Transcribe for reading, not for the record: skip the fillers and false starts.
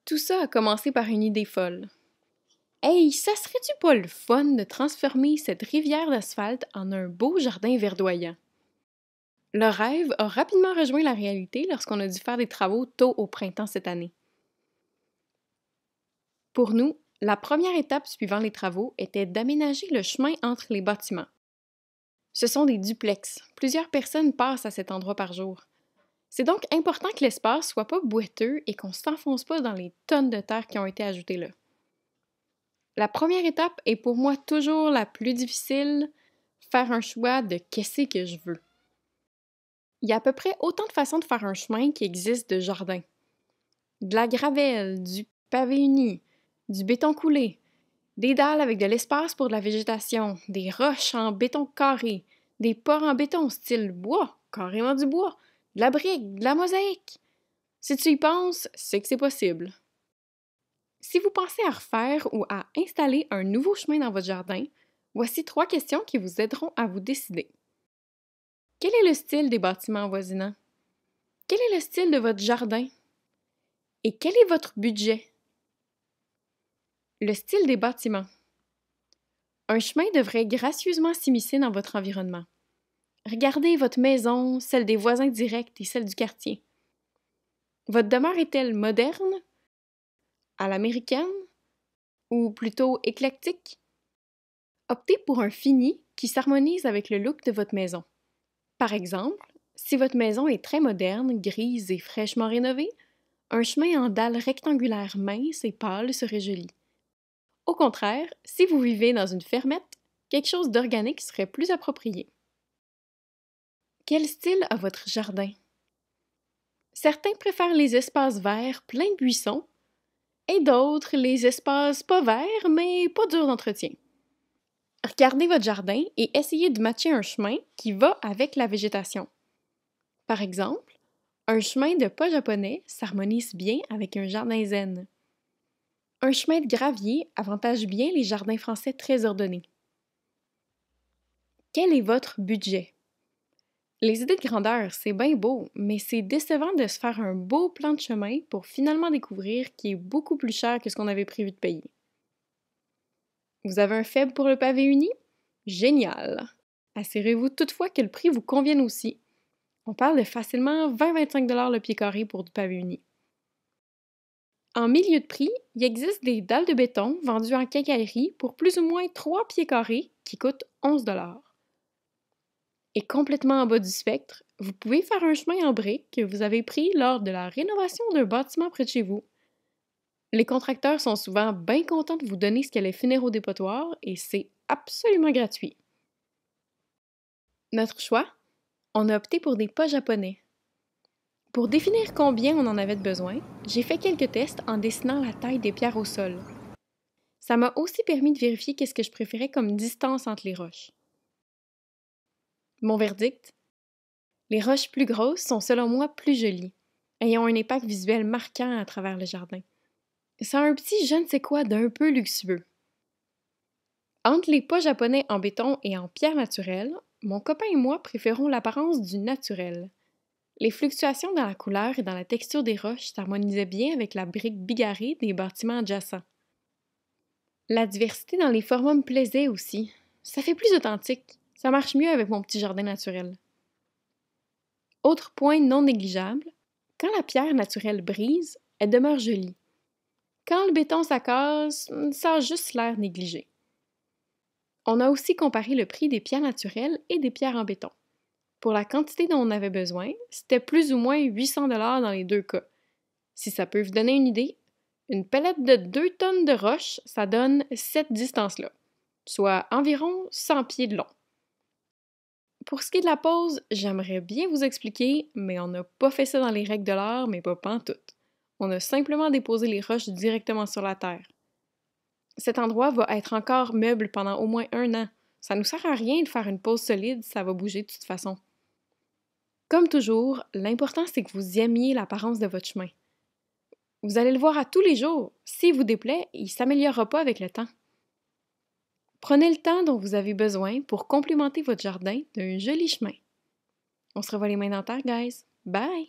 Tout ça a commencé par une idée folle. Hey, ça serait-tu pas le fun de transformer cette rivière d'asphalte en un beau jardin verdoyant? Le rêve a rapidement rejoint la réalité lorsqu'on a dû faire des travaux tôt au printemps cette année. Pour nous, la première étape suivant les travaux était d'aménager le chemin entre les bâtiments. Ce sont des duplex. Plusieurs personnes passent à cet endroit par jour. C'est donc important que l'espace soit pas boiteux et qu'on ne s'enfonce pas dans les tonnes de terre qui ont été ajoutées là. La première étape est pour moi toujours la plus difficile, faire un choix de qu'est-ce que je veux. Il y a à peu près autant de façons de faire un chemin qui existe de jardins. De la gravelle, du pavé uni, du béton coulé, des dalles avec de l'espace pour de la végétation, des roches en béton carré, des ports en béton style bois, carrément du bois, de la brique, de la mosaïque. Si tu y penses, c'est que c'est possible. Si vous pensez à refaire ou à installer un nouveau chemin dans votre jardin, voici 3 questions qui vous aideront à vous décider. Quel est le style des bâtiments avoisinants? Quel est le style de votre jardin? Et quel est votre budget? Le style des bâtiments. Un chemin devrait gracieusement s'immiscer dans votre environnement. Regardez votre maison, celle des voisins directs et celle du quartier. Votre demeure est-elle moderne, à l'américaine ou plutôt éclectique? Optez pour un fini qui s'harmonise avec le look de votre maison. Par exemple, si votre maison est très moderne, grise et fraîchement rénovée, un chemin en dalles rectangulaires minces et pâles serait joli. Au contraire, si vous vivez dans une fermette, quelque chose d'organique serait plus approprié. Quel style a votre jardin? Certains préfèrent les espaces verts pleins de buissons et d'autres les espaces pas verts mais pas durs d'entretien. Regardez votre jardin et essayez de matcher un chemin qui va avec la végétation. Par exemple, un chemin de pas japonais s'harmonise bien avec un jardin zen. Un chemin de gravier avantage bien les jardins français très ordonnés. Quel est votre budget? Les idées de grandeur, c'est bien beau, mais c'est décevant de se faire un beau plan de chemin pour finalement découvrir qu'il est beaucoup plus cher que ce qu'on avait prévu de payer. Vous avez un faible pour le pavé uni? Génial! Assurez-vous toutefois que le prix vous convienne aussi. On parle de facilement 20-25 $ le pied carré pour du pavé uni. En milieu de prix, il existe des dalles de béton vendues en quincaillerie pour plus ou moins 3 pieds carrés qui coûtent 11 $. Et complètement en bas du spectre, vous pouvez faire un chemin en briques que vous avez pris lors de la rénovation d'un bâtiment près de chez vous. Les contracteurs sont souvent bien contents de vous donner ce qu'elle est finir au dépotoir et c'est absolument gratuit. Notre choix? On a opté pour des pas japonais. Pour définir combien on en avait de besoin, j'ai fait quelques tests en dessinant la taille des pierres au sol. Ça m'a aussi permis de vérifier qu'est-ce que je préférais comme distance entre les roches. Mon verdict? Les roches plus grosses sont selon moi plus jolies, ayant un impact visuel marquant à travers le jardin. Ça a un petit je ne sais quoi d'un peu luxueux. Entre les pas japonais en béton et en pierre naturelle, mon copain et moi préférons l'apparence du naturel. Les fluctuations dans la couleur et dans la texture des roches s'harmonisaient bien avec la brique bigarrée des bâtiments adjacents. La diversité dans les formats me plaisait aussi. Ça fait plus authentique. Ça marche mieux avec mon petit jardin naturel. Autre point non négligeable, quand la pierre naturelle brise, elle demeure jolie. Quand le béton s'accase, ça a juste l'air négligé. On a aussi comparé le prix des pierres naturelles et des pierres en béton. Pour la quantité dont on avait besoin, c'était plus ou moins 800 $ dans les deux cas. Si ça peut vous donner une idée, une palette de 2 tonnes de roches, ça donne cette distance-là, soit environ 100 pieds de long. Pour ce qui est de la pose, j'aimerais bien vous expliquer, mais on n'a pas fait ça dans les règles de l'art, mais pas pantoute. On a simplement déposé les roches directement sur la terre. Cet endroit va être encore meuble pendant au moins 1 an. Ça nous sert à rien de faire une pose solide, ça va bouger de toute façon. Comme toujours, l'important c'est que vous aimiez l'apparence de votre chemin. Vous allez le voir à tous les jours. S'il vous déplaît, il ne s'améliorera pas avec le temps. Prenez le temps dont vous avez besoin pour complémenter votre jardin d'un joli chemin. On se revoit les mains dans la terre, guys. Bye!